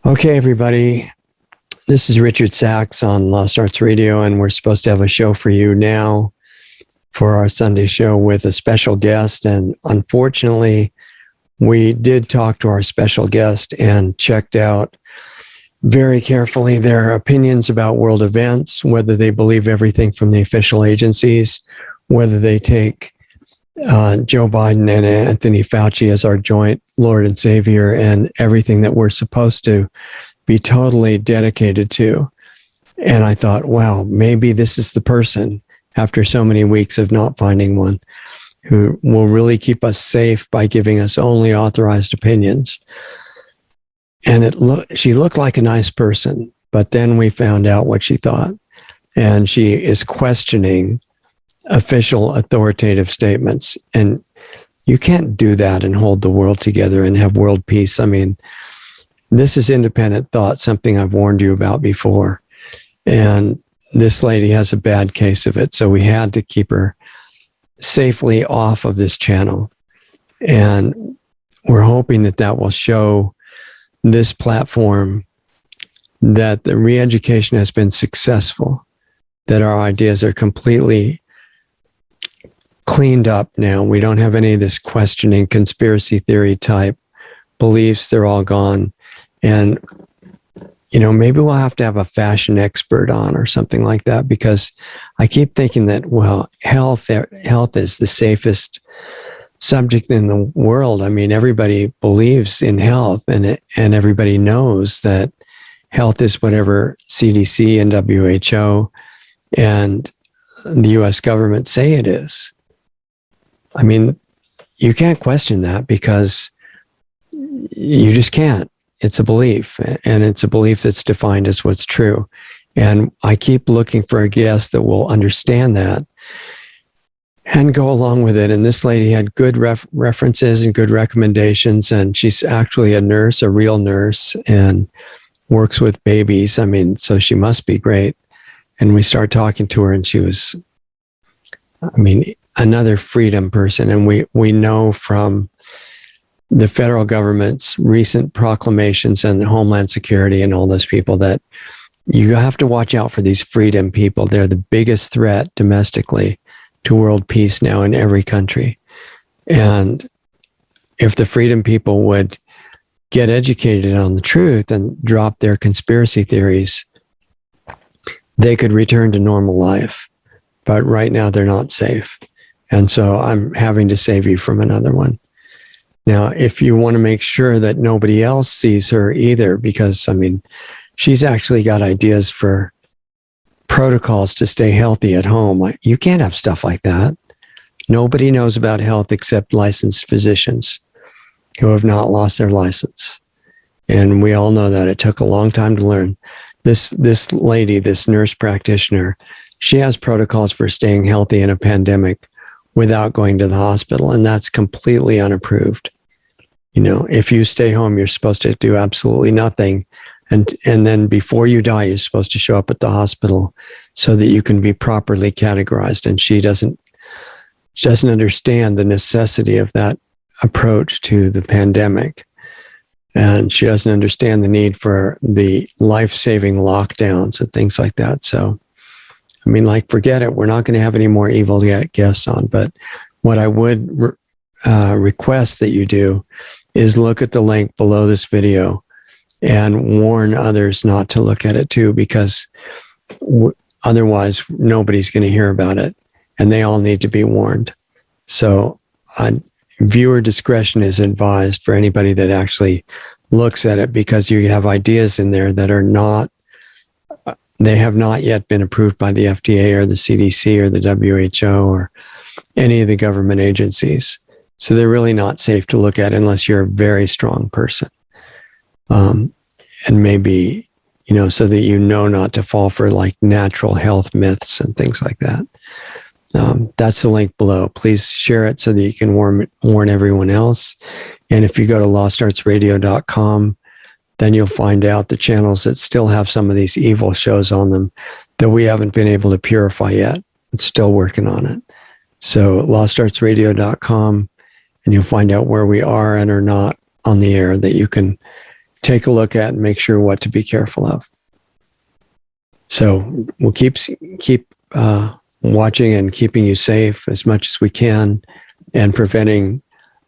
Okay, everybody. This is Richard Sachs on Lost Arts Radio, and we're supposed to have a show for you now for our Sunday show with a special guest. And unfortunately, we did talk to our special guest and checked out very carefully their opinions about world events, whether they believe everything from the official agencies, whether they take Joe Biden and Anthony Fauci as our joint Lord and Savior, and everything that we're supposed to be totally dedicated to. And I thought, wow, maybe this is the person, after so many weeks of not finding one, who will really keep us safe by giving us only authorized opinions. And she looked like a nice person, but then we found out what she thought. And she is questioning official authoritative statements. And you can't do that and hold the world together and have world peace. I mean, this is independent thought, something I've warned you about before. And this lady has a bad case of it. So we had to keep her safely off of this channel. And we're hoping that that will show this platform that the re-education has been successful, that our ideas are completely cleaned up now. We don't have any of this questioning conspiracy theory type beliefs. They're all gone. And, you know, maybe we'll have to have a fashion expert on or something like that, because I keep thinking that, well, health is the safest subject in the world. I mean, everybody believes in health, and everybody knows that health is whatever CDC and WHO and the US government say it is. I mean, you can't question that, because you just can't. It's a belief, and it's a belief that's defined as what's true. And I keep looking for a guest that will understand that and go along with it. And this lady had good references and good recommendations, and she's actually a nurse, a real nurse, and works with babies. I mean, so she must be great. And we started talking to her, and she was, I mean, another freedom person. And we know from the federal government's recent proclamations and Homeland Security and all those people that you have to watch out for these freedom people. They're the biggest threat domestically to world peace now in every country. And if the freedom people would get educated on the truth and drop their conspiracy theories, they could return to normal life. But right now they're not safe. And so I'm having to save you from another one. Now, if you want to make sure that nobody else sees her either, because, I mean, she's actually got ideas for protocols to stay healthy at home. You can't have stuff like that. Nobody knows about health except licensed physicians who have not lost their license. And we all know that. It took a long time to learn. This lady, this nurse practitioner, she has protocols for staying healthy in a pandemic without going to the hospital, and that's completely unapproved. You know, if you stay home, you're supposed to do absolutely nothing, and then before you die, you're supposed to show up at the hospital so that you can be properly categorized. And she doesn't understand the necessity of that approach to the pandemic, and she doesn't understand the need for the life-saving lockdowns and things like that. So, I mean, like, forget it. We're not going to have any more evil guests on. But what I would request that you do is look at the link below this video and warn others not to look at it too, because otherwise nobody's going to hear about it, and they all need to be warned. So viewer discretion is advised for anybody that actually looks at it, because you have ideas in there that are not, they have not yet been approved by the FDA or the CDC or the WHO or any of the government agencies. So they're really not safe to look at unless you're a very strong person. And maybe, you know, so that you know not to fall for like natural health myths and things like that. That's the link below. Please share it so that you can warn everyone else. And if you go to lostartsradio.com, then you'll find out the channels that still have some of these evil shows on them that we haven't been able to purify yet. It's still working on it. So lostartsradio.com, and you'll find out where we are and are not on the air, that you can take a look at and make sure what to be careful of. So we'll keep watching and keeping you safe as much as we can, and preventing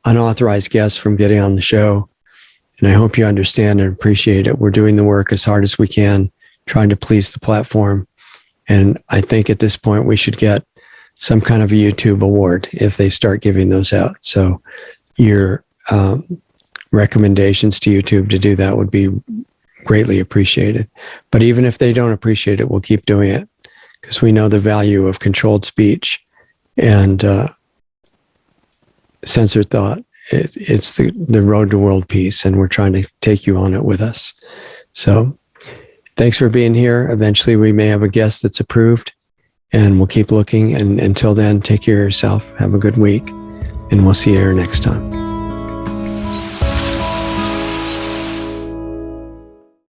unauthorized guests from getting on the show. And I hope you understand and appreciate it. We're doing the work as hard as we can, trying to please the platform. And I think at this point we should get some kind of a YouTube award if they start giving those out. So your recommendations to YouTube to do that would be greatly appreciated. But even if they don't appreciate it, we'll keep doing it, because we know the value of controlled speech and censored thought. It's the road to world peace, and we're trying to take you on it with us. So thanks for being here. Eventually we may have a guest that's approved, and we'll keep looking. And until then, take care of yourself. Have a good week, and we'll see you here next time.